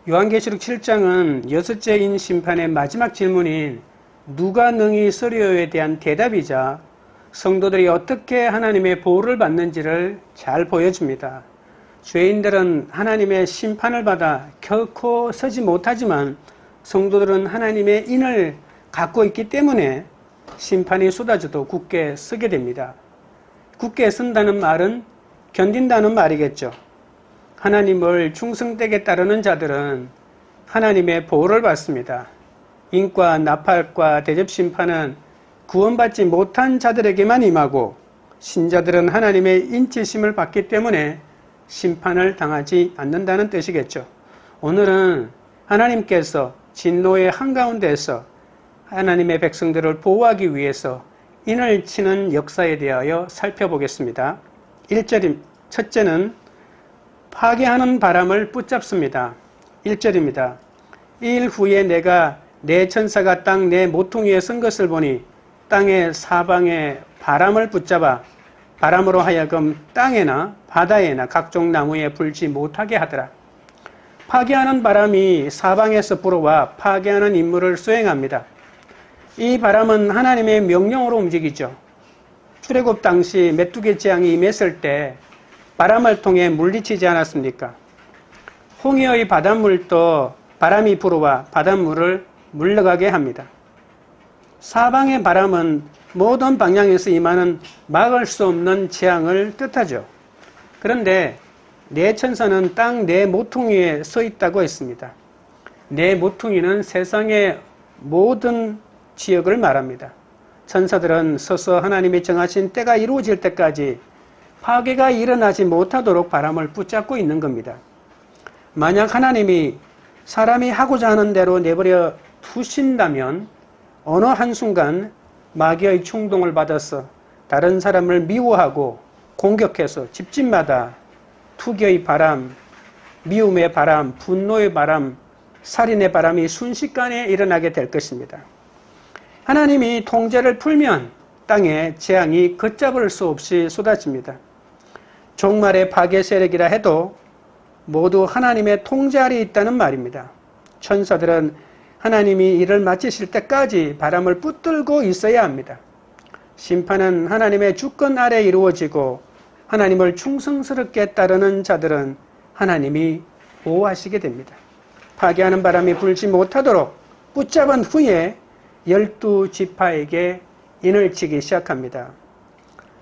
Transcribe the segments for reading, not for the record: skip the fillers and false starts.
요한계시록 7장은 여섯째인 심판의 마지막 질문인 누가 능히 서려요에 대한 대답이자 성도들이 어떻게 하나님의 보호를 받는지를 잘 보여줍니다. 죄인들은 하나님의 심판을 받아 결코 서지 못하지만 성도들은 하나님의 인을 갖고 있기 때문에 심판이 쏟아져도 굳게 서게 됩니다. 굳게 선다는 말은 견딘다는 말이겠죠. 하나님을 충성되게 따르는 자들은 하나님의 보호를 받습니다. 인과 나팔과 대접심판은 구원받지 못한 자들에게만 임하고 신자들은 하나님의 인치심을 받기 때문에 심판을 당하지 않는다는 뜻이겠죠. 오늘은 하나님께서 진노의 한가운데에서 하나님의 백성들을 보호하기 위해서 인을 치는 역사에 대하여 살펴보겠습니다. 1절, 첫째는 파괴하는 바람을 붙잡습니다. 1절입니다. 일 후에 내가 내 천사가 땅 내 모퉁이에 선 것을 보니 땅의 사방에 바람을 붙잡아 바람으로 하여금 땅에나 바다에나 각종 나무에 불지 못하게 하더라. 파괴하는 바람이 사방에서 불어와 파괴하는 임무를 수행합니다. 이 바람은 하나님의 명령으로 움직이죠. 출애굽 당시 메뚜기 재앙이 임했을 때 바람을 통해 물리치지 않았습니까? 홍해의 바닷물도 바람이 불어와 바닷물을 물러가게 합니다. 사방의 바람은 모든 방향에서 임하는 막을 수 없는 재앙을 뜻하죠. 그런데 내 천사는 땅 내 모퉁이에 서 있다고 했습니다. 내 모퉁이는 세상의 모든 지역을 말합니다. 천사들은 서서 하나님이 정하신 때가 이루어질 때까지 파괴가 일어나지 못하도록 바람을 붙잡고 있는 겁니다. 만약 하나님이 사람이 하고자 하는 대로 내버려 두신다면 어느 한순간 마귀의 충동을 받아서 다른 사람을 미워하고 공격해서 집집마다 투기의 바람, 미움의 바람, 분노의 바람, 살인의 바람이 순식간에 일어나게 될 것입니다. 하나님이 통제를 풀면 땅에 재앙이 걷잡을 수 없이 쏟아집니다. 종말의 파괴 세력이라 해도 모두 하나님의 통제 아래 있다는 말입니다. 천사들은 하나님이 일을 마치실 때까지 바람을 붙들고 있어야 합니다. 심판은 하나님의 주권 아래 이루어지고 하나님을 충성스럽게 따르는 자들은 하나님이 보호하시게 됩니다. 파괴하는 바람이 불지 못하도록 붙잡은 후에 12지파에게 인을 치기 시작합니다.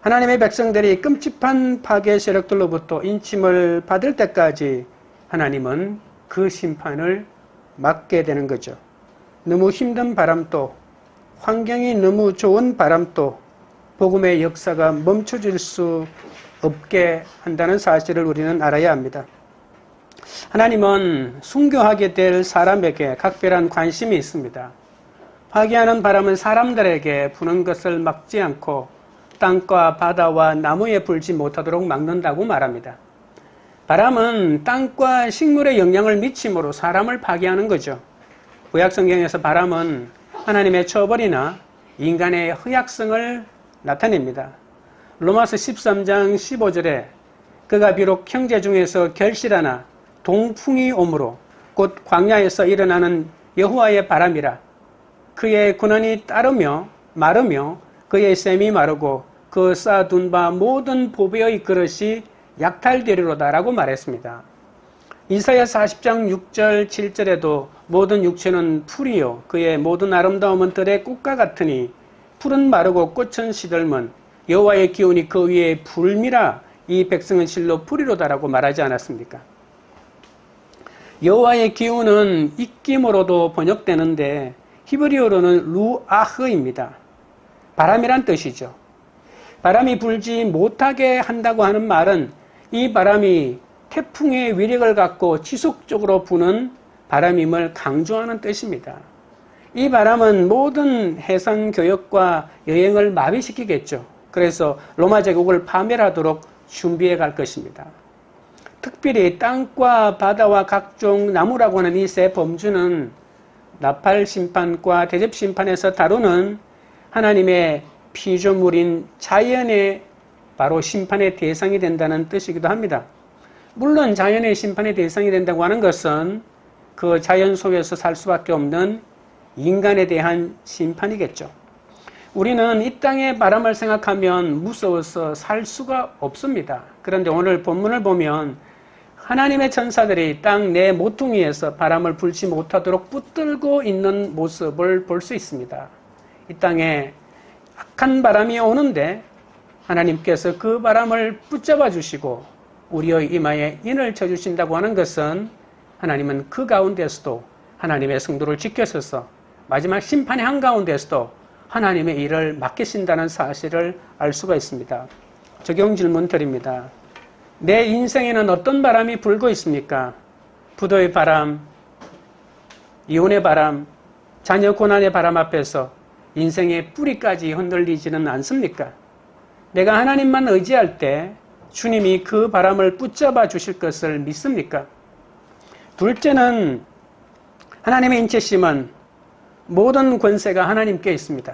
하나님의 백성들이 끔찍한 파괴 세력들로부터 인침을 받을 때까지 하나님은 그 심판을 막게 되는 거죠. 너무 힘든 바람도, 환경이 너무 좋은 바람도 복음의 역사가 멈춰질 수 없게 한다는 사실을 우리는 알아야 합니다. 하나님은 순교하게 될 사람에게 각별한 관심이 있습니다. 파괴하는 바람은 사람들에게 부는 것을 막지 않고 땅과 바다와 나무에 불지 못하도록 막는다고 말합니다. 바람은 땅과 식물에 영향을 미침으로 사람을 파괴하는 거죠. 구약성경에서 바람은 하나님의 처벌이나 인간의 허약성을 나타냅니다. 로마서 13장 15절에 그가 비록 형제 중에서 결실하나 동풍이 오므로 곧 광야에서 일어나는 여호와의 바람이라 그의 군원이 따르며 마르며 그의 샘이 마르고 그 쌓아둔 바 모든 보배의 그릇이 약탈되리로다라고 말했습니다. 이사야 40장 6절 7절에도 모든 육체는 풀이요 그의 모든 아름다움은 들의 꽃과 같으니 풀은 마르고 꽃은 시들면 여호와의 기운이 그 위에 불미라 이 백성은 실로 풀이로다라고 말하지 않았습니까? 여호와의 기운은 입김으로도 번역되는데 히브리어로는 루아흐입니다. 바람이란 뜻이죠. 바람이 불지 못하게 한다고 하는 말은 이 바람이 태풍의 위력을 갖고 지속적으로 부는 바람임을 강조하는 뜻입니다. 이 바람은 모든 해상 교역과 여행을 마비시키겠죠. 그래서 로마 제국을 파멸하도록 준비해 갈 것입니다. 특별히 땅과 바다와 각종 나무라고 하는 이 세 범주는 나팔 심판과 대접 심판에서 다루는 하나님의 피조물인 자연의 바로 심판의 대상이 된다는 뜻이기도 합니다. 물론 자연의 심판의 대상이 된다고 하는 것은 그 자연 속에서 살 수밖에 없는 인간에 대한 심판이겠죠. 우리는 이 땅의 바람을 생각하면 무서워서 살 수가 없습니다. 그런데 오늘 본문을 보면 하나님의 천사들이 땅 내 모퉁이에서 바람을 불지 못하도록 붙들고 있는 모습을 볼 수 있습니다. 이 땅에 악한 바람이 오는데 하나님께서 그 바람을 붙잡아 주시고 우리의 이마에 인을 쳐주신다고 하는 것은 하나님은 그 가운데서도 하나님의 성도를 지켜서서 마지막 심판의 한가운데서도 하나님의 일을 맡기신다는 사실을 알 수가 있습니다. 적용 질문 드립니다. 내 인생에는 어떤 바람이 불고 있습니까? 부도의 바람, 이혼의 바람, 자녀 고난의 바람 앞에서 인생의 뿌리까지 흔들리지는 않습니까? 내가 하나님만 의지할 때 주님이 그 바람을 붙잡아 주실 것을 믿습니까? 둘째는 하나님의 인치심은 모든 권세가 하나님께 있습니다.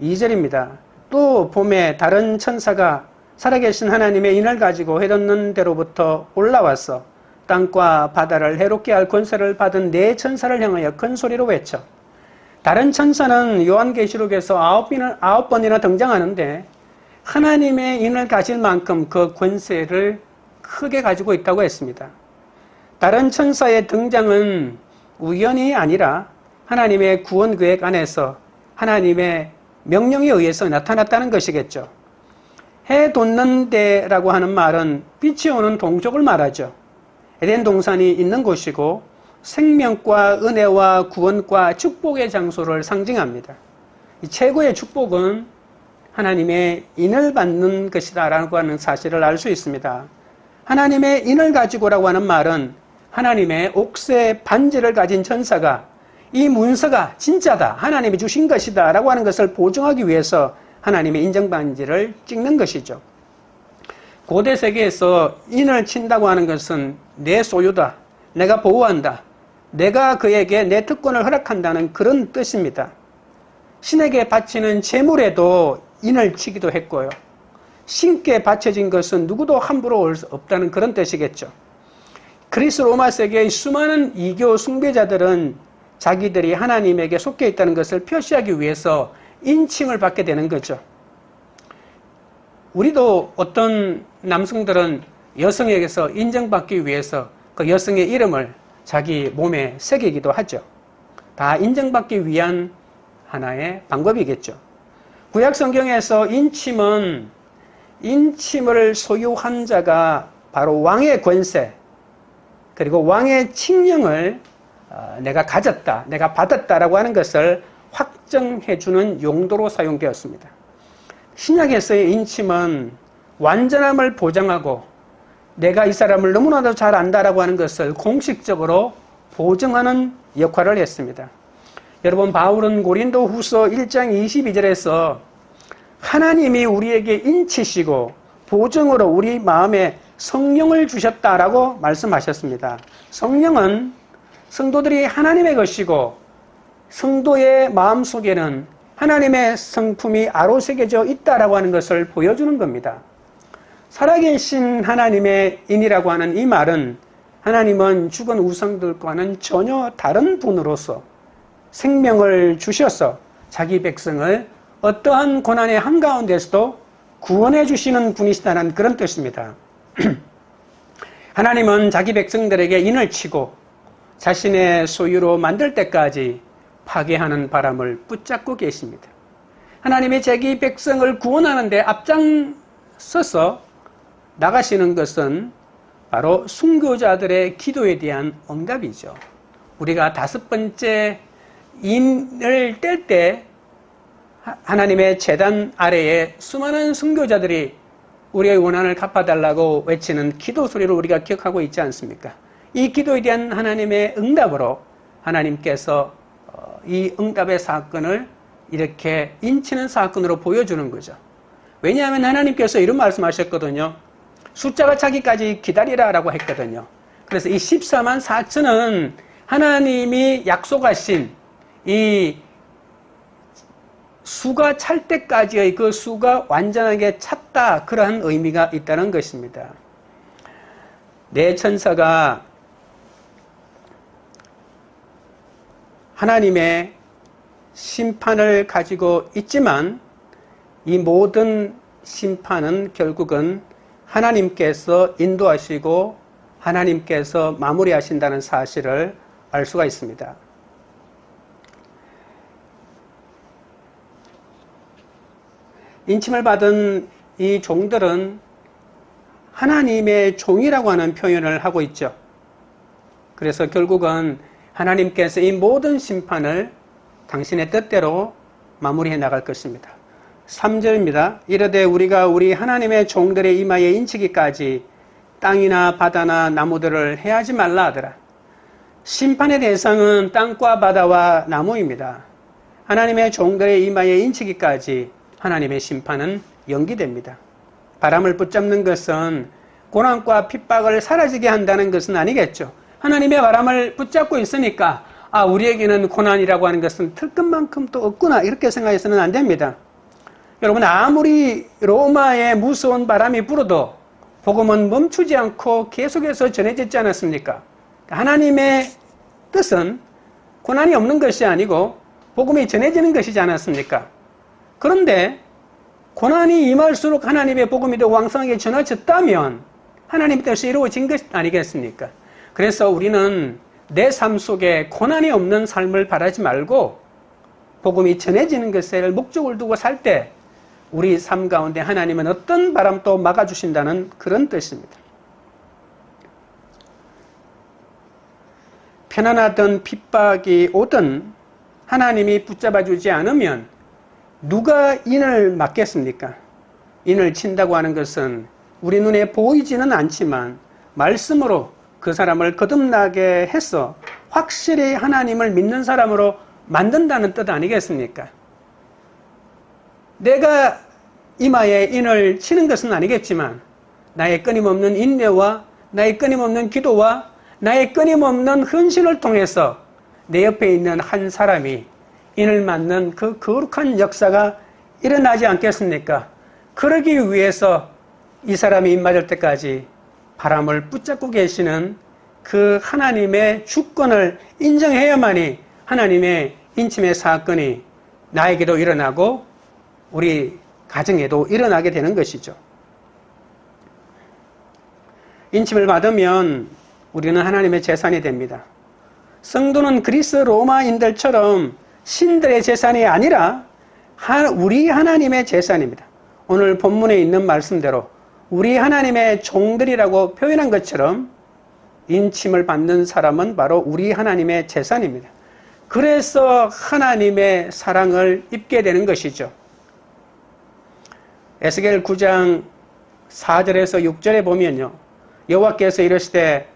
2절입니다. 또 봄에 다른 천사가 살아계신 하나님의 인을 가지고 해돋는 데로부터 올라와서 땅과 바다를 해롭게 할 권세를 받은 네 천사를 향하여 큰 소리로 외쳐. 다른 천사는 요한계시록에서 9번이나 등장하는데 하나님의 인을 가질 만큼 그 권세를 크게 가지고 있다고 했습니다. 다른 천사의 등장은 우연이 아니라 하나님의 구원 계획 안에서 하나님의 명령에 의해서 나타났다는 것이겠죠. 해 돋는 데라고 하는 말은 빛이 오는 동족을 말하죠. 에덴 동산이 있는 곳이고 생명과 은혜와 구원과 축복의 장소를 상징합니다. 이 최고의 축복은 하나님의 인을 받는 것이다 라고 하는 사실을 알 수 있습니다. 하나님의 인을 가지고라고 하는 말은 하나님의 옥새 반지를 가진 천사가 이 문서가 진짜다, 하나님이 주신 것이다 라고 하는 것을 보증하기 위해서 하나님의 인정반지를 찍는 것이죠. 고대 세계에서 인을 친다고 하는 것은 내 소유다, 내가 보호한다, 내가 그에게 내 특권을 허락한다는 그런 뜻입니다. 신에게 바치는 제물에도 인을 치기도 했고요. 신께 바쳐진 것은 누구도 함부로 올 수 없다는 그런 뜻이겠죠. 그리스 로마 세계의 수많은 이교 숭배자들은 자기들이 하나님에게 속해 있다는 것을 표시하기 위해서 인칭을 받게 되는 거죠. 우리도 어떤 남성들은 여성에게서 인정받기 위해서 그 여성의 이름을 자기 몸에 새기기도 하죠. 다 인정받기 위한 하나의 방법이겠죠. 구약 성경에서 인침은 인침을 소유한 자가 바로 왕의 권세 그리고 왕의 칙령을 내가 가졌다, 내가 받았다라고 하는 것을 확정해주는 용도로 사용되었습니다. 신약에서의 인침은 완전함을 보장하고 내가 이 사람을 너무나도 잘 안다라고 하는 것을 공식적으로 보증하는 역할을 했습니다. 여러분, 바울은 고린도 후서 1장 22절에서 하나님이 우리에게 인치시고 보증으로 우리 마음에 성령을 주셨다라고 말씀하셨습니다. 성령은 성도들이 하나님의 것이고 성도의 마음속에는 하나님의 성품이 아로새겨져 있다라고 하는 것을 보여주는 겁니다. 살아계신 하나님의 인이라고 하는 이 말은 하나님은 죽은 우상들과는 전혀 다른 분으로서 생명을 주셔서 자기 백성을 어떠한 고난의 한가운데서도 구원해 주시는 분이시다는 그런 뜻입니다. 하나님은 자기 백성들에게 인을 치고 자신의 소유로 만들 때까지 파괴하는 바람을 붙잡고 계십니다. 하나님이 자기 백성을 구원하는 데 앞장서서 나가시는 것은 바로 순교자들의 기도에 대한 응답이죠. 우리가 5번째 인을 뗄 때 하나님의 제단 아래에 수많은 순교자들이 우리의 원한을 갚아달라고 외치는 기도 소리를 우리가 기억하고 있지 않습니까? 이 기도에 대한 하나님의 응답으로 하나님께서 이 응답의 사건을 이렇게 인치는 사건으로 보여주는 거죠. 왜냐하면 하나님께서 이런 말씀하셨거든요. 숫자가 차기까지 기다리라 라고 했거든요. 그래서 이 14만 4천은 하나님이 약속하신 이 수가 찰 때까지의 그 수가 완전하게 찼다, 그러한 의미가 있다는 것입니다. 네 천사가 하나님의 심판을 가지고 있지만 이 모든 심판은 결국은 하나님께서 인도하시고 하나님께서 마무리하신다는 사실을 알 수가 있습니다. 인침을 받은 이 종들은 하나님의 종이라고 하는 표현을 하고 있죠. 그래서 결국은 하나님께서 이 모든 심판을 당신의 뜻대로 마무리해 나갈 것입니다. 3절입니다. 이르되 우리가 우리 하나님의 종들의 이마에 인치기까지 땅이나 바다나 나무들을 해하지 말라 하더라. 심판의 대상은 땅과 바다와 나무입니다. 하나님의 종들의 이마에 인치기까지 하나님의 심판은 연기됩니다. 바람을 붙잡는 것은 고난과 핍박을 사라지게 한다는 것은 아니겠죠. 하나님의 바람을 붙잡고 있으니까 우리에게는 고난이라고 하는 것은 틀끝만큼 또 없구나 이렇게 생각해서는 안 됩니다. 여러분 아무리 로마의 무서운 바람이 불어도 복음은 멈추지 않고 계속해서 전해지지 않았습니까? 하나님의 뜻은 고난이 없는 것이 아니고 복음이 전해지는 것이지 않았습니까? 그런데 고난이 임할수록 하나님의 복음이 더 왕성하게 전해졌다면 하나님의 뜻이 이루어진 것 아니겠습니까? 그래서 우리는 내 삶 속에 고난이 없는 삶을 바라지 말고 복음이 전해지는 것을 목적을 두고 살 때 우리 삶 가운데 하나님은 어떤 바람도 막아주신다는 그런 뜻입니다. 편안하던 핍박이 오든 하나님이 붙잡아주지 않으면 누가 인을 막겠습니까? 인을 친다고 하는 것은 우리 눈에 보이지는 않지만 말씀으로 그 사람을 거듭나게 해서 확실히 하나님을 믿는 사람으로 만든다는 뜻 아니겠습니까? 내가 이마에 인을 치는 것은 아니겠지만 나의 끊임없는 인내와 나의 끊임없는 기도와 나의 끊임없는 헌신을 통해서 내 옆에 있는 한 사람이 인을 맞는 그 거룩한 역사가 일어나지 않겠습니까? 그러기 위해서 이 사람이 인 맞을 때까지 바람을 붙잡고 계시는 그 하나님의 주권을 인정해야만이 하나님의 인침의 사건이 나에게도 일어나고 우리 가정에도 일어나게 되는 것이죠. 인침을 받으면 우리는 하나님의 재산이 됩니다. 성도는 그리스 로마인들처럼 신들의 재산이 아니라 우리 하나님의 재산입니다. 오늘 본문에 있는 말씀대로 우리 하나님의 종들이라고 표현한 것처럼 인침을 받는 사람은 바로 우리 하나님의 재산입니다. 그래서 하나님의 사랑을 입게 되는 것이죠. 에스겔 9장 4절에서 6절에 보면요. 여호와께서 이르시되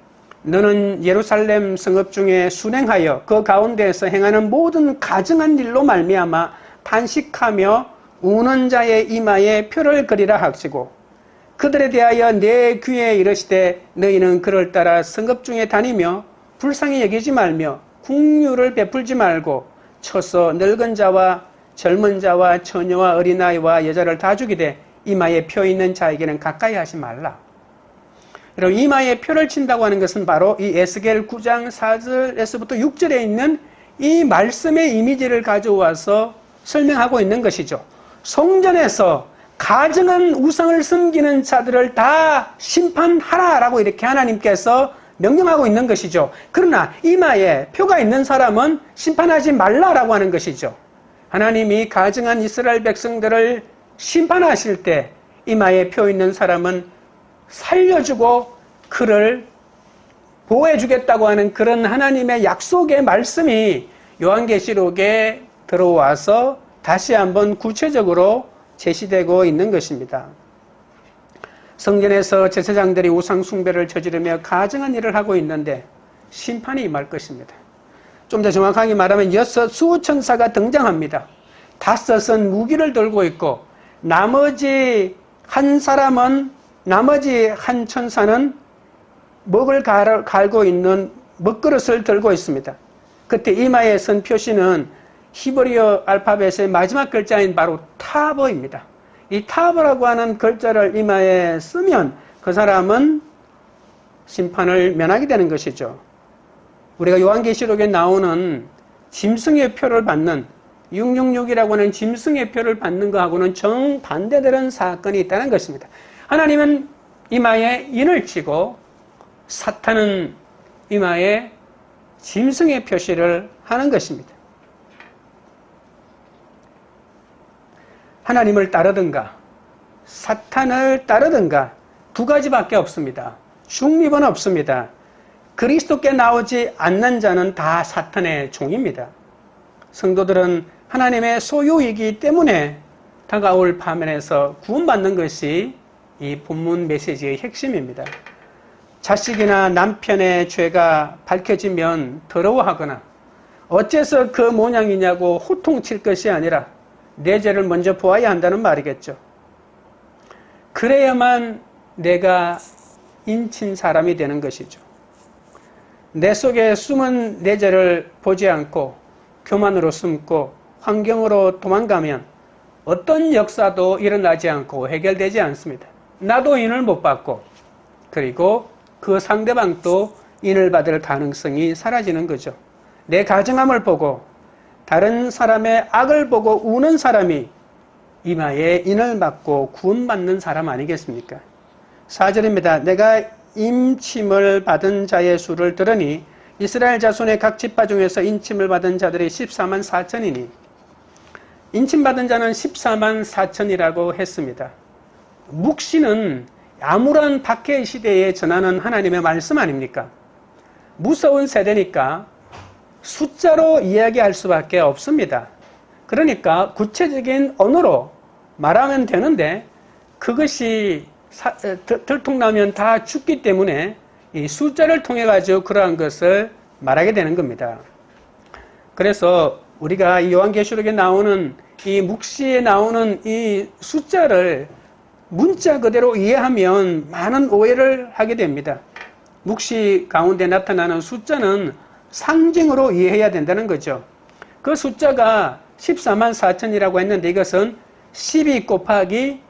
너는 예루살렘 성읍 중에 순행하여 그 가운데에서 행하는 모든 가증한 일로 말미암아 탄식하며 우는 자의 이마에 표를 그리라 하시고 그들에 대하여 내 귀에 이르시되 너희는 그를 따라 성읍 중에 다니며 불쌍히 여기지 말며 긍휼을 베풀지 말고 쳐서 늙은 자와 젊은 자와 처녀와 어린아이와 여자를 다 죽이되 이마에 표 있는 자에게는 가까이 하지 말라. 여러분 이마에 표를 친다고 하는 것은 바로 이 에스겔 9장 4절에서부터 6절에 있는 이 말씀의 이미지를 가져와서 설명하고 있는 것이죠. 성전에서 가증한 우상을 섬기는 자들을 다 심판하라라고 이렇게 하나님께서 명령하고 있는 것이죠. 그러나 이마에 표가 있는 사람은 심판하지 말라라고 하는 것이죠. 하나님이 가증한 이스라엘 백성들을 심판하실 때 이마에 표 있는 사람은 살려주고 그를 보호해주겠다고 하는 그런 하나님의 약속의 말씀이 요한계시록에 들어와서 다시 한번 구체적으로 제시되고 있는 것입니다. 성전에서 제사장들이 우상 숭배를 저지르며 가증한 일을 하고 있는데 심판이 임할 것입니다. 좀 더 정확하게 말하면 6 수호천사가 등장합니다. 5은 무기를 들고 있고 나머지 한 천사는 먹을 갈고 있는 먹그릇을 들고 있습니다. 그때 이마에 선 표시는 히브리어 알파벳의 마지막 글자인 바로 타버입니다. 이 타버라고 하는 글자를 이마에 쓰면 그 사람은 심판을 면하게 되는 것이죠. 우리가 요한계시록에 나오는 짐승의 표를 받는 666이라고 하는 짐승의 표를 받는 것하고는 정반대되는 사건이 있다는 것입니다. 하나님은 이마에 인을 치고 사탄은 이마에 짐승의 표시를 하는 것입니다. 하나님을 따르든가 사탄을 따르든가 두 가지밖에 없습니다. 중립은 없습니다. 그리스도께 나오지 않는 자는 다 사탄의 종입니다. 성도들은 하나님의 소유이기 때문에 다가올 파면에서 구원받는 것이 이 본문 메시지의 핵심입니다. 자식이나 남편의 죄가 밝혀지면 더러워하거나 어째서 그 모양이냐고 호통칠 것이 아니라 내 죄를 먼저 보아야 한다는 말이겠죠. 그래야만 내가 인친 사람이 되는 것이죠. 내 속에 숨은 내 죄를 보지 않고 교만으로 숨고 환경으로 도망가면 어떤 역사도 일어나지 않고 해결되지 않습니다. 나도 인을 못 받고 그리고 그 상대방도 인을 받을 가능성이 사라지는 거죠. 내 가증함을 보고 다른 사람의 악을 보고 우는 사람이 이마에 인을 맞고 구원받는 사람 아니겠습니까? 4절입니다. 내가 임침을 받은 자의 수를 들으니 이스라엘 자손의 각 지파 중에서 임침을 받은 자들이 14만 4천이니 임침받은 자는 14만 4천이라고 했습니다. 묵시는 암울한 박해 시대에 전하는 하나님의 말씀 아닙니까? 무서운 세대니까 숫자로 이야기할 수밖에 없습니다. 그러니까 구체적인 언어로 말하면 되는데 그것이 들통나면 다 죽기 때문에 이 숫자를 통해 가지고 그러한 것을 말하게 되는 겁니다. 그래서 우리가 이 요한계시록에 나오는 이 묵시에 나오는 이 숫자를 문자 그대로 이해하면 많은 오해를 하게 됩니다. 묵시 가운데 나타나는 숫자는 상징으로 이해해야 된다는 거죠. 그 숫자가 14만 4천이라고 했는데 이것은 12 곱하기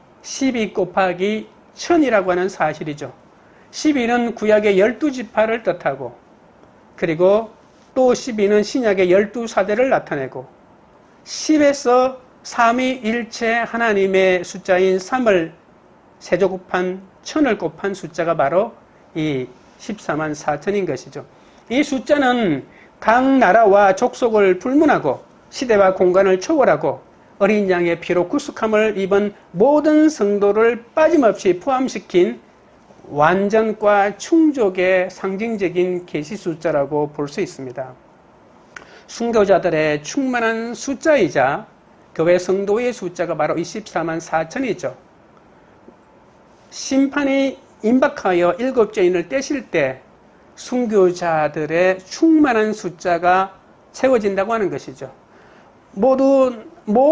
1000이라고 하는 사실이죠. 12는 구약의 12지파를 뜻하고 그리고 또 12는 신약의 12사대를 나타내고 10에서 삼위일체 하나님의 숫자인 3을 세제곱한 1000을 곱한 숫자가 바로 이 14만 4천인 것이죠. 이 숫자는 각 나라와 족속을 불문하고 시대와 공간을 초월하고 어린 양의 피로 구속함을 입은 모든 성도를 빠짐없이 포함시킨 완전과 충족의 상징적인 계시 숫자라고 볼 수 있습니다. 순교자들의 충만한 숫자이자 교회 성도의 숫자가 바로 24만 4천이죠. 심판이 임박하여 7째 인을 떼실 때 순교자들의 충만한 숫자가 채워진다고 하는 것이죠. 모든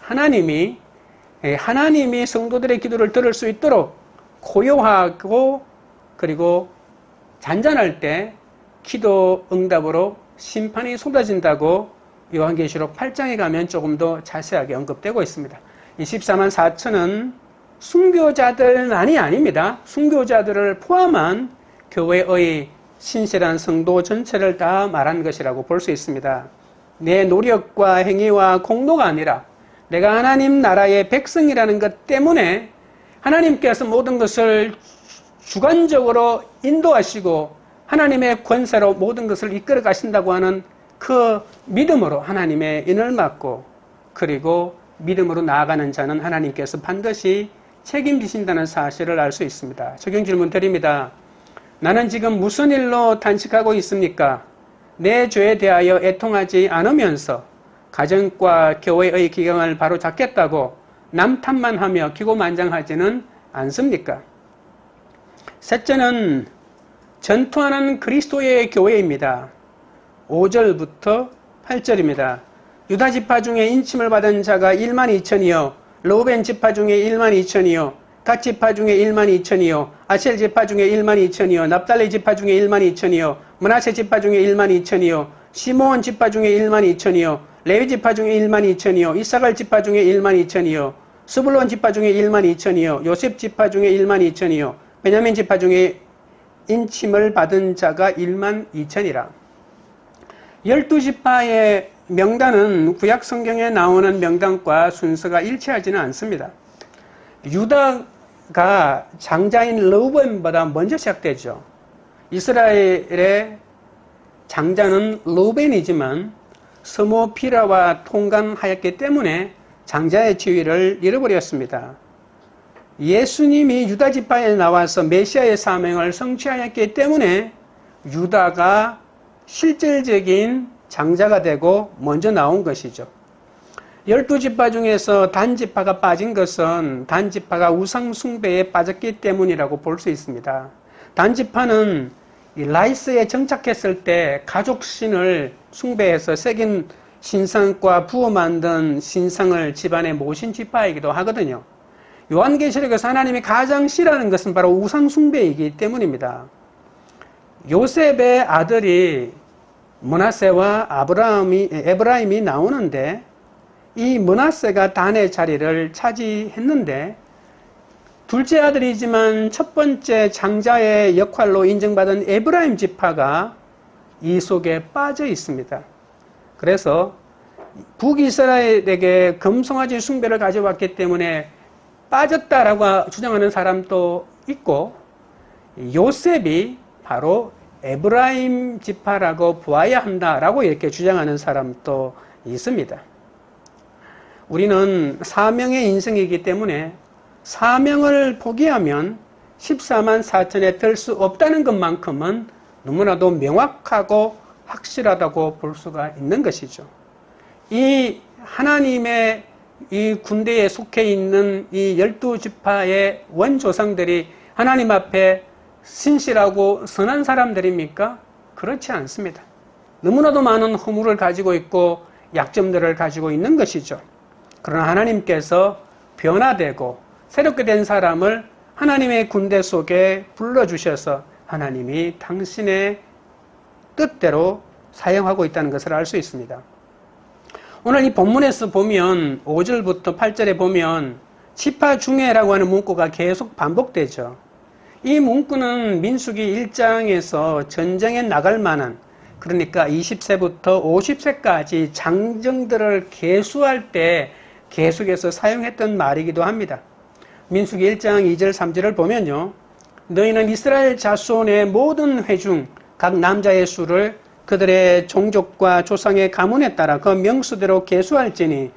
하나님이 성도들의 기도를 들을 수 있도록 고요하고 그리고 잔잔할 때 기도 응답으로 심판이 쏟아진다고 요한계시록 8장에 가면 조금 더 자세하게 언급되고 있습니다. 24만 4천은 순교자들만이 아닙니다. 순교자들을 포함한 교회의 신실한 성도 전체를 다 말한 것이라고 볼 수 있습니다. 내 노력과 행위와 공로가 아니라 내가 하나님 나라의 백성이라는 것 때문에 하나님께서 모든 것을 주관적으로 인도하시고 하나님의 권세로 모든 것을 이끌어 가신다고 하는 그 믿음으로 하나님의 인을 맡고 그리고 믿음으로 나아가는 자는 하나님께서 반드시 책임지신다는 사실을 알 수 있습니다. 적용 질문 드립니다. 나는 지금 무슨 일로 단식하고 있습니까? 내 죄에 대하여 애통하지 않으면서 가정과 교회의 기강을 바로잡겠다고 남탓만 하며 기고만장하지는 않습니까? 셋째는 전투하는 그리스도의 교회입니다. 5절부터 8절입니다. 유다 지파 중에 인침을 받은 자가 1만 2천이요 르우벤 지파 중에 1만 2천이요 갓 지파 중에 1만 2천이요 아셀 지파 중에 1만 2천이요 납달리 지파 중에 1만 2천이요 므낫세 지파 중에 1만 2천이요 시므온 지파 중에 1만 2천이요 레위 지파 중에 1만 2천이요 이사갈 지파 중에 1만 2천이요 스불론 지파 중에 1만 2천이요 요셉 지파 중에 1만 2천이요 베냐민 지파 중에 인침을 받은 자가 1만 2천이라. 12지파의 명단은 구약 성경에 나오는 명단과 순서가 일치하지는 않습니다. 유다가 장자인 르우벤보다 먼저 시작되죠. 이스라엘의 장자는 르우벤이지만 스모 비라와 통관하였기 때문에 장자의 지위를 잃어버렸습니다. 예수님이 유다 지파에 나와서 메시아의 사명을 성취하였기 때문에 유다가 실질적인 장자가 되고 먼저 나온 것이죠. 12지파 중에서 단지파가 빠진 것은 단지파가 우상 숭배에 빠졌기 때문이라고 볼 수 있습니다. 단지파는 라이스에 정착했을 때 가족신을 숭배해서 새긴 신상과 부어 만든 신상을 집안에 모신 지파이기도 하거든요. 요한계시록에서 하나님이 가장 싫어하는 것은 바로 우상 숭배이기 때문입니다. 요셉의 아들이 므낫세와 에브라임이 나오는데 이 므낫세가 단의 자리를 차지했는데 둘째 아들이지만 첫 번째 장자의 역할로 인정받은 에브라임 지파가 이 속에 빠져 있습니다. 그래서 북이스라엘에게 금송아지 숭배를 가져왔기 때문에 빠졌다라고 주장하는 사람도 있고 요셉이 바로 에브라임 지파라고 보아야 한다라고 이렇게 주장하는 사람도 있습니다. 우리는 사명의 인생이기 때문에 사명을 포기하면 14만 4천에 들 수 없다는 것만큼은 너무나도 명확하고 확실하다고 볼 수가 있는 것이죠. 이 하나님의 이 군대에 속해 있는 이 12지파의 원조상들이 하나님 앞에 신실하고 선한 사람들입니까? 그렇지 않습니다. 너무나도 많은 허물을 가지고 있고 약점들을 가지고 있는 것이죠. 그러나 하나님께서 변화되고 새롭게 된 사람을 하나님의 군대 속에 불러주셔서 하나님이 당신의 뜻대로 사용하고 있다는 것을 알 수 있습니다. 오늘 이 본문에서 보면 5절부터 8절에 보면 지파 중에라고 하는 문구가 계속 반복되죠. 이 문구는 민수기 1장에서 전쟁에 나갈 만한, 그러니까 20세부터 50세까지 장정들을 계수할 때 계속해서 사용했던 말이기도 합니다. 민수기 1장 2절 3절을 보면요, 너희는 이스라엘 자손의 모든 회중 각 남자의 수를 그들의 종족과 조상의 가문에 따라 그 명수대로 계수할지니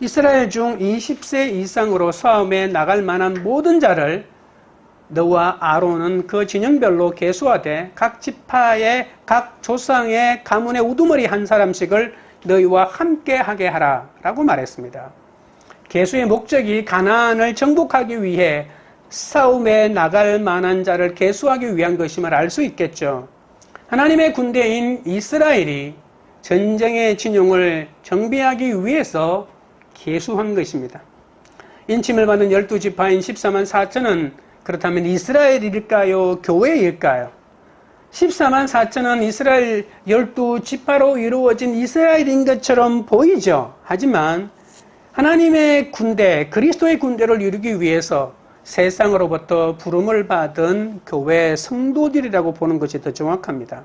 이스라엘 중 20세 이상으로 싸움에 나갈 만한 모든 자를 너와 아론은 그 진영별로 계수하되 각 지파의 각 조상의 가문의 우두머리 한 사람씩을 너희와 함께 하게 하라 라고 말했습니다. 계수의 목적이 가나안을 정복하기 위해 싸움에 나갈 만한 자를 계수하기 위한 것임을 알 수 있겠죠. 하나님의 군대인 이스라엘이 전쟁의 진용을 정비하기 위해서 계수한 것입니다. 인침을 받은 12지파인 14만 4천은 그렇다면 이스라엘일까요? 교회일까요? 14만 4천은 이스라엘 12지파로 이루어진 이스라엘인 것처럼 보이죠. 하지만 하나님의 군대, 그리스도의 군대를 이루기 위해서 세상으로부터 부름을 받은 교회 성도들이라고 보는 것이 더 정확합니다.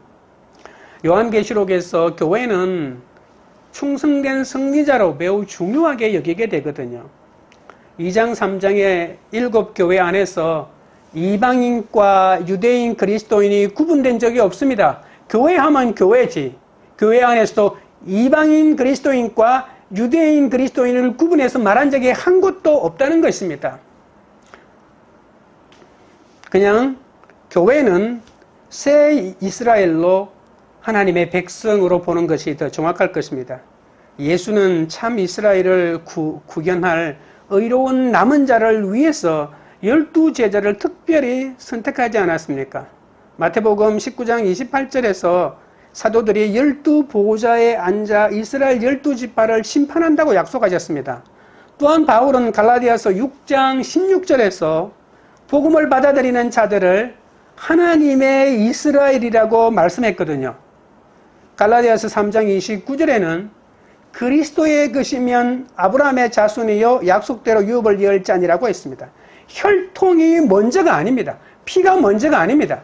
요한계시록에서 교회는 충성된 승리자로 매우 중요하게 여기게 되거든요. 2장 3장의 7교회 안에서 이방인과 유대인 그리스도인이 구분된 적이 없습니다. 교회하면 교회지. 교회 안에서도 이방인 그리스도인과 유대인 그리스도인을 구분해서 말한 적이 한 곳도 없다는 것입니다. 그냥 교회는 새 이스라엘로 하나님의 백성으로 보는 것이 더 정확할 것입니다. 예수는 참 이스라엘을 구견할 의로운 남은 자를 위해서 12제자를 특별히 선택하지 않았습니까? 마태복음 19장 28절에서 사도들이 12보좌에 앉아 이스라엘 12지파를 심판한다고 약속하셨습니다. 또한 바울은 갈라디아서 6장 16절에서 복음을 받아들이는 자들을 하나님의 이스라엘이라고 말씀했거든요. 갈라디아서 3장 29절에는 그리스도의 것이면 아브라함의 자손이요 약속대로 유업을 이을 자니라고 했습니다. 혈통이 먼저가 아닙니다. 피가 먼저가 아닙니다.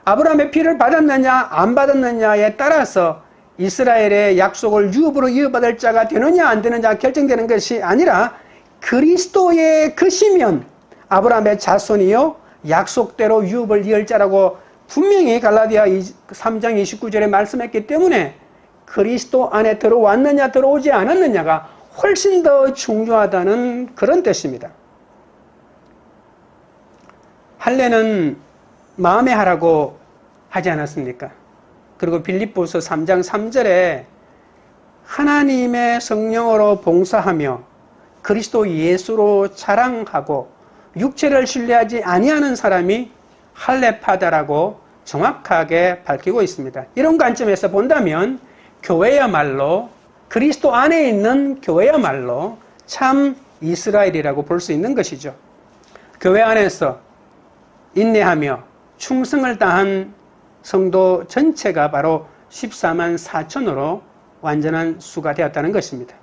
아브라함의 피를 받았느냐 안 받았느냐에 따라서 이스라엘의 약속을 유업으로 이어받을 자가 되느냐 안 되느냐 결정되는 것이 아니라 그리스도의 것이면 아브라함의 자손이요 약속대로 유업을 이을 자라고 분명히 갈라디아 3장 29절에 말씀했기 때문에 그리스도 안에 들어왔느냐 들어오지 않았느냐가 훨씬 더 중요하다는 그런 뜻입니다. 할례는 마음에 하라고 하지 않았습니까? 그리고 빌립보서 3장 3절에 하나님의 성령으로 봉사하며 그리스도 예수로 자랑하고 육체를 신뢰하지 아니하는 사람이 할례파다라고 정확하게 밝히고 있습니다. 이런 관점에서 본다면 교회야말로 그리스도 안에 있는 교회야말로 참 이스라엘이라고 볼 수 있는 것이죠. 교회 안에서 인내하며 충성을 다한 성도 전체가 바로 14만 4천으로 완전한 수가 되었다는 것입니다.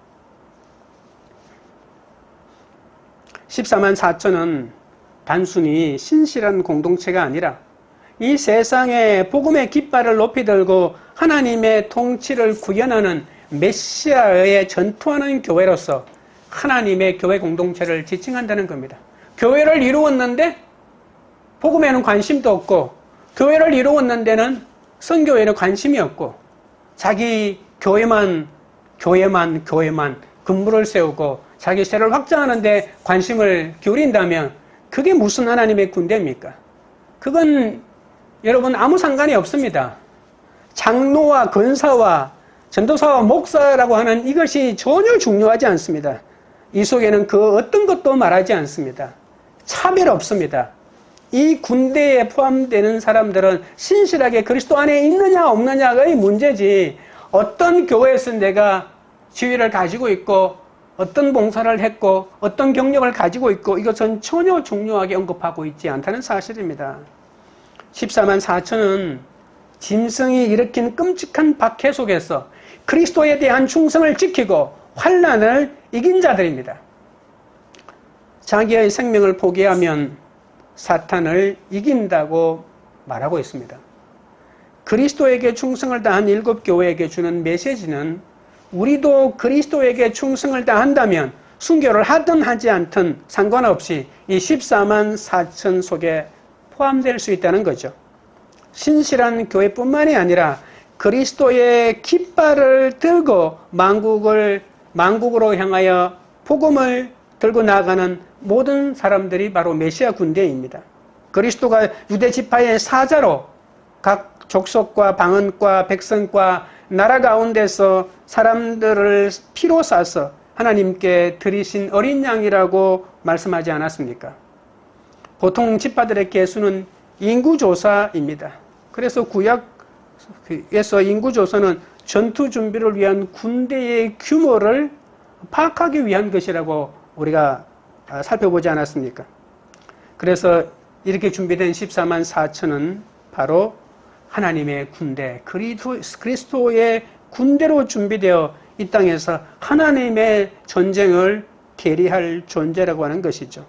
14만 4천은 단순히 신실한 공동체가 아니라 이 세상에 복음의 깃발을 높이 들고 하나님의 통치를 구현하는 메시아의 전투하는 교회로서 하나님의 교회 공동체를 지칭한다는 겁니다. 교회를 이루었는데 복음에는 관심도 없고 교회를 이루었는데는 선교에는 관심이 없고 자기 교회만 근무를 세우고 자기 세를 확장하는데 관심을 기울인다면 그게 무슨 하나님의 군대입니까? 그건 여러분 아무 상관이 없습니다. 장로와 권사와 전도사와 목사라고 하는 이것이 전혀 중요하지 않습니다. 이 속에는 그 어떤 것도 말하지 않습니다. 차별 없습니다. 이 군대에 포함되는 사람들은 신실하게 그리스도 안에 있느냐 없느냐의 문제지 어떤 교회에서 내가 지위를 가지고 있고 어떤 봉사를 했고 어떤 경력을 가지고 있고 이것은 전혀 중요하게 언급하고 있지 않다는 사실입니다. 14만 4천은 짐승이 일으킨 끔찍한 박해 속에서 그리스도에 대한 충성을 지키고 환난을 이긴 자들입니다. 자기의 생명을 포기하면 사탄을 이긴다고 말하고 있습니다. 그리스도에게 충성을 다한 7교회에게 주는 메시지는 우리도 그리스도에게 충성을 다한다면 순교를 하든 하지 않든 상관없이 이 14만 4천 속에 포함될 수 있다는 거죠. 신실한 교회뿐만이 아니라 그리스도의 깃발을 들고 만국으로 향하여 복음을 들고 나가는 모든 사람들이 바로 메시아 군대입니다. 그리스도가 유대 지파의 사자로 각 족속과 방언과 백성과 나라 가운데서 사람들을 피로 싸서 하나님께 드리신 어린 양이라고 말씀하지 않았습니까? 보통 지파들의 개수는 인구조사입니다. 그래서 구약에서 인구조사는 전투 준비를 위한 군대의 규모를 파악하기 위한 것이라고 우리가 살펴보지 않았습니까? 그래서 이렇게 준비된 14만 4천은 바로 하나님의 군대, 그리스도의 군대로 준비되어 이 땅에서 하나님의 전쟁을 계리할 존재라고 하는 것이죠.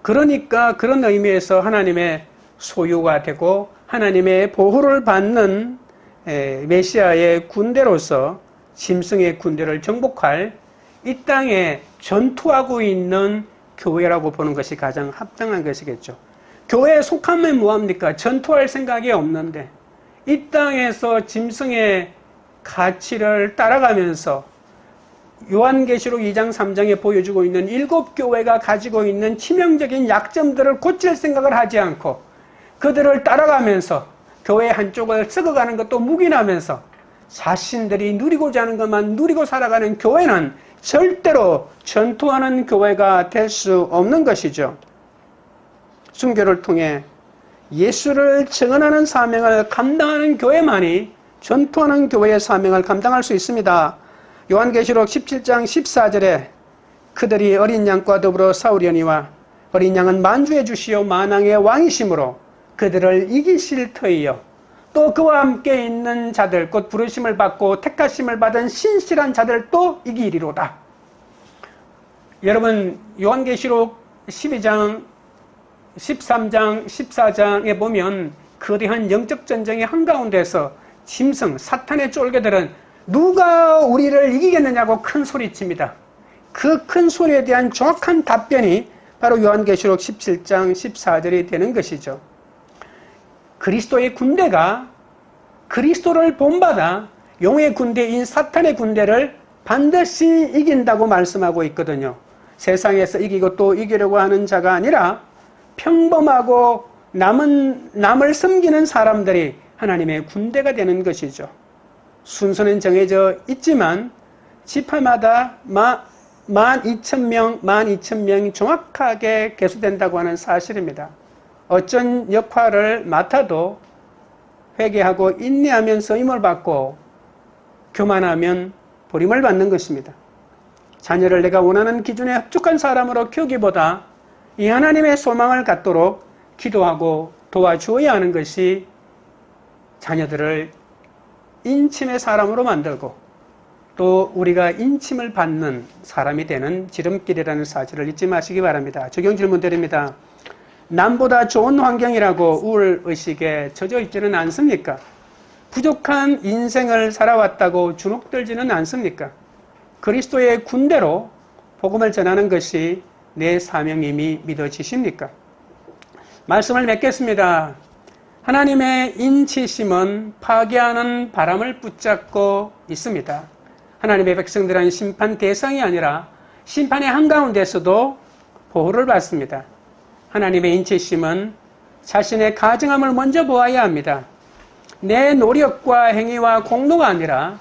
그러니까 그런 의미에서 하나님의 소유가 되고 하나님의 보호를 받는 메시아의 군대로서 짐승의 군대를 정복할 이 땅에 전투하고 있는 교회라고 보는 것이 가장 합당한 것이겠죠. 교회에 속하면 뭐합니까? 전투할 생각이 없는데 이 땅에서 짐승의 가치를 따라가면서 요한계시록 2장 3장에 보여주고 있는 7교회가 가지고 있는 치명적인 약점들을 고칠 생각을 하지 않고 그들을 따라가면서 교회 한쪽을 썩어가는 것도 묵인하면서 자신들이 누리고자 하는 것만 누리고 살아가는 교회는 절대로 전투하는 교회가 될 수 없는 것이죠. 순교를 통해 예수를 증언하는 사명을 감당하는 교회만이 전투하는 교회의 사명을 감당할 수 있습니다. 요한계시록 17장 14절에 그들이 어린 양과 더불어 싸우려니와 어린 양은 만주의 주시요 만왕의 왕이심으로 그들을 이기실 터이요 또 그와 함께 있는 자들 곧 부르심을 받고 택하심을 받은 신실한 자들도 이기리로다. 여러분 요한계시록 12장 13장 14장에 보면 거대한 영적 전쟁의 한가운데서 짐승, 사탄의 쫄개들은 누가 우리를 이기겠느냐고 큰 소리칩니다. 그 큰 소리에 대한 정확한 답변이 바로 요한계시록 17장 14절이 되는 것이죠. 그리스도의 군대가 그리스도를 본받아 용의 군대인 사탄의 군대를 반드시 이긴다고 말씀하고 있거든요. 세상에서 이기고 또 이기려고 하는 자가 아니라 평범하고 남을 섬기는 사람들이 하나님의 군대가 되는 것이죠. 순서는 정해져 있지만 지파마다 12,000명이 정확하게 계수된다고 하는 사실입니다. 어쩐 역할을 맡아도 회개하고 인내하면서 임을 받고 교만하면 버림을 받는 것입니다. 자녀를 내가 원하는 기준에 합족한 사람으로 키우기보다 이 하나님의 소망을 갖도록 기도하고 도와주어야 하는 것이 자녀들을 인침의 사람으로 만들고 또 우리가 인침을 받는 사람이 되는 지름길이라는 사실을 잊지 마시기 바랍니다. 적용 질문 드립니다. 남보다 좋은 환경이라고 우울의식에 젖어 있지는 않습니까? 부족한 인생을 살아왔다고 주눅들지는 않습니까? 그리스도의 군대로 복음을 전하는 것이 내 사명임이 믿어지십니까? 말씀을 맺겠습니다. 하나님의 인치심은 파괴하는 바람을 붙잡고 있습니다. 하나님의 백성들은 심판 대상이 아니라 심판의 한가운데서도 보호를 받습니다. 하나님의 인치심은 자신의 가증함을 먼저 보아야 합니다. 내 노력과 행위와 공로가 아니라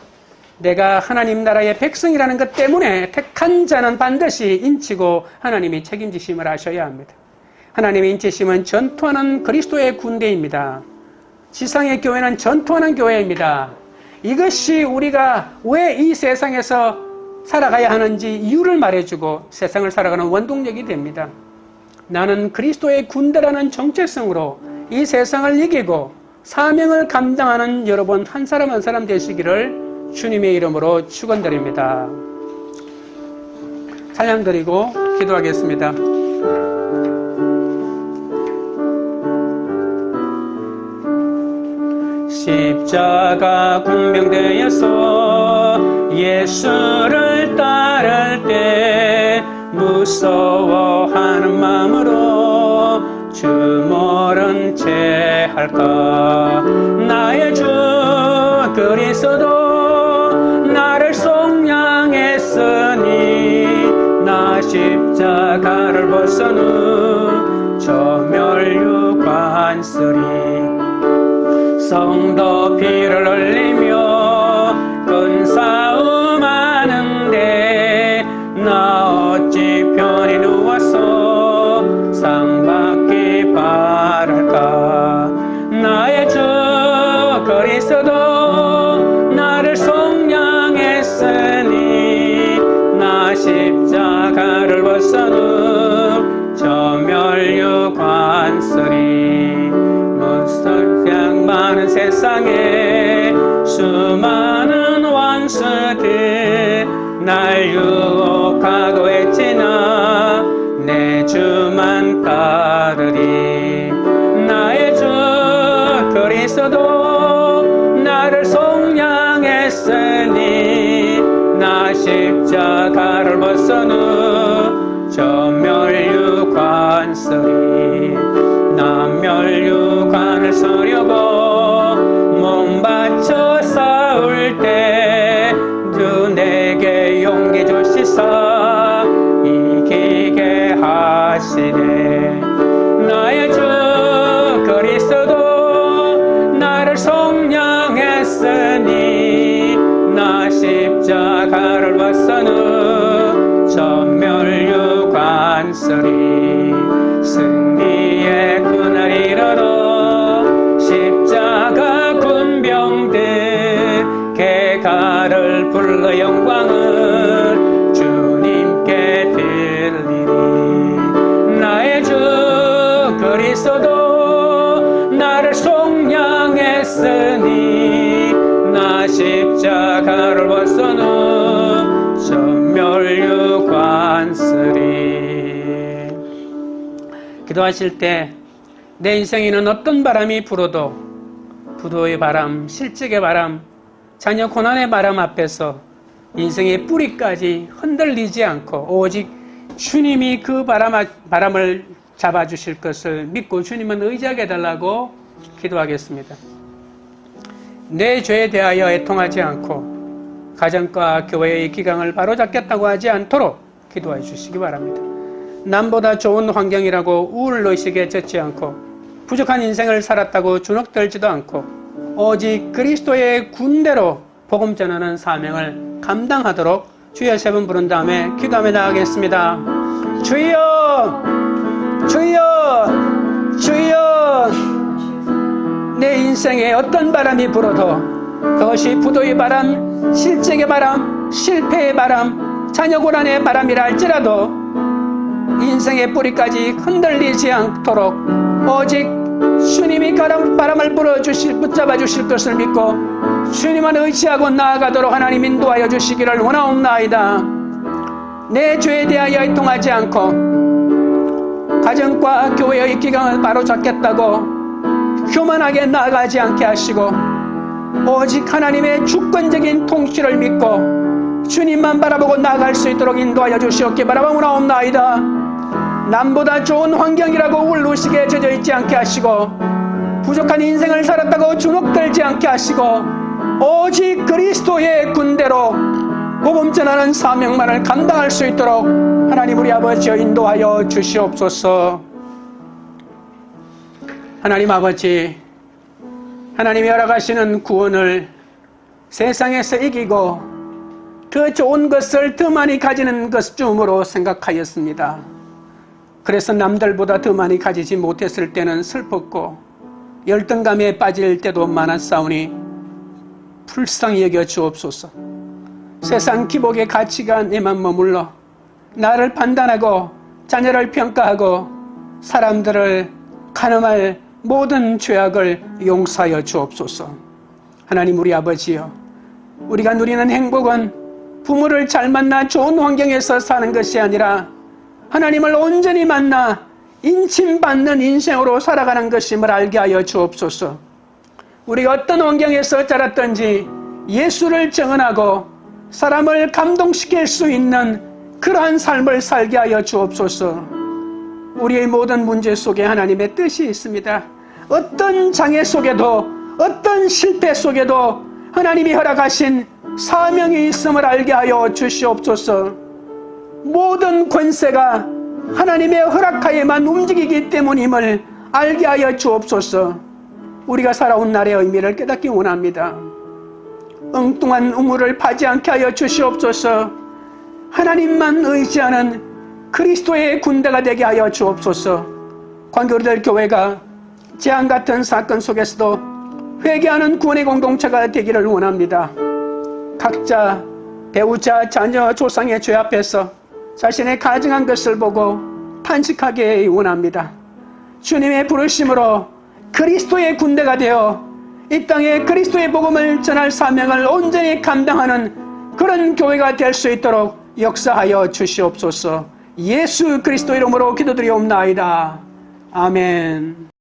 내가 하나님 나라의 백성이라는 것 때문에 택한 자는 반드시 인치고 하나님이 책임지심을 하셔야 합니다. 하나님의 인치심은 전투하는 그리스도의 군대입니다. 지상의 교회는 전투하는 교회입니다. 이것이 우리가 왜 이 세상에서 살아가야 하는지 이유를 말해주고 세상을 살아가는 원동력이 됩니다. 나는 그리스도의 군대라는 정체성으로 이 세상을 이기고 사명을 감당하는 여러분 한 사람 한 사람 되시기를 주님의 이름으로 축원드립니다. 찬양 드리고 기도하겠습니다. 십자가 군병되어서 예수를 따를 때 무서워하는 마음으로 주 모른 채 할까. 나의 주 그리스도 나를 속량했으니 나 십자가를 벗어는 저 멸류관 쓰리. 성도 피를 흘리며 큰 싸움하는데 나 어찌 편히 누워서 상 받기 바랄까. 나의 주 그리스도 나를 속량했으니 나 십자가를 벗어는 저 멸류관 쓰리. 많은 세상에 수많은 원수들 날 유혹하고 했지나 내 주만 따르리. 나의 주 그리스도 나를 속량했으니 나 십자가를 벗어는 저 멸류관 쓰리. 나 멸류관을 서려고 몸 바쳐 싸울 때 주 내게 용기 주시사 이기게 하시네. 나의 주 그리스도 나를 속량했으니 나 십자가를 벗어는 저 멸류관 쓰리. 승리의 그날 이르러 십자가 군병들 개가를 불러 영광을 주님께 드리리. 나의 주 그리스도 나를 속량했으니 나 십자가를 벗어는 저 멸류관 쓰리. 기도하실 때 내 인생에는 어떤 바람이 불어도 부도의 바람, 실직의 바람, 자녀 고난의 바람 앞에서 인생의 뿌리까지 흔들리지 않고 오직 주님이 그 바람을 잡아주실 것을 믿고 주님은 의지하게 해달라고 기도하겠습니다. 내 죄에 대하여 애통하지 않고 가정과 교회의 기강을 바로잡겠다고 하지 않도록 기도해 주시기 바랍니다. 남보다 좋은 환경이라고 우울의식에 젖지 않고 부족한 인생을 살았다고 주눅들지도 않고 오직 그리스도의 군대로 복음 전하는 사명을 감당하도록 주여 세 번 부른 다음에 기도하며 나가겠습니다. 주여, 주여, 주여. 내 인생에 어떤 바람이 불어도 그것이 부도의 바람, 실직의 바람, 실패의 바람, 자녀 고난의 바람이라 할지라도 인생의 뿌리까지 흔들리지 않도록 오직 주님이 바람을 붙잡아 주실 것을 믿고 주님만 의지하고 나아가도록 하나님 인도하여 주시기를 원하옵나이다. 내 죄에 대하여 애통하지 않고 가정과 교회의 기강을 바로잡겠다고 교만하게 나아가지 않게 하시고 오직 하나님의 주권적인 통치를 믿고 주님만 바라보고 나아갈 수 있도록 인도하여 주시옵기 바라옵나이다. 남보다 좋은 환경이라고 울루시게 젖어 있지 않게 하시고 부족한 인생을 살았다고 주눅들지 않게 하시고 오직 그리스도의 군대로 복음 전하는 사명만을 감당할 수 있도록 하나님 우리 아버지여 인도하여 주시옵소서. 하나님 아버지, 하나님이 허락하시는 구원을 세상에서 이기고 더 좋은 것을 더 많이 가지는 것쯤으로 생각하였습니다. 그래서 남들보다 더 많이 가지지 못했을 때는 슬펐고 열등감에 빠질 때도 많았사오니 불쌍히 여겨 주옵소서. 세상 기복의 가치관에만 머물러 나를 판단하고 자녀를 평가하고 사람들을 가늠할 모든 죄악을 용서하여 주옵소서. 하나님 우리 아버지여, 우리가 누리는 행복은 부모를 잘 만나 좋은 환경에서 사는 것이 아니라 하나님을 온전히 만나 인침받는 인생으로 살아가는 것임을 알게 하여 주옵소서. 우리가 어떤 환경에서 자랐든지 예수를 정언하고 사람을 감동시킬 수 있는 그러한 삶을 살게 하여 주옵소서. 우리의 모든 문제 속에 하나님의 뜻이 있습니다. 어떤 장애 속에도 어떤 실패 속에도 하나님이 허락하신 사명이 있음을 알게 하여 주시옵소서. 모든 권세가 하나님의 허락하에만 움직이기 때문임을 알게 하여 주옵소서. 우리가 살아온 날의 의미를 깨닫기 원합니다. 엉뚱한 우물을 파지 않게 하여 주시옵소서. 하나님만 의지하는 그리스도의 군대가 되게 하여 주옵소서. 관교들 교회가 재앙 같은 사건 속에서도 회개하는 구원의 공동체가 되기를 원합니다. 각자 배우자, 자녀, 조상의 죄 앞에서 자신의 가증한 것을 보고 탄식하게 원합니다. 주님의 부르심으로 그리스도의 군대가 되어 이 땅에 그리스도의 복음을 전할 사명을 온전히 감당하는 그런 교회가 될 수 있도록 역사하여 주시옵소서. 예수 그리스도 이름으로 기도드리옵나이다. 아멘.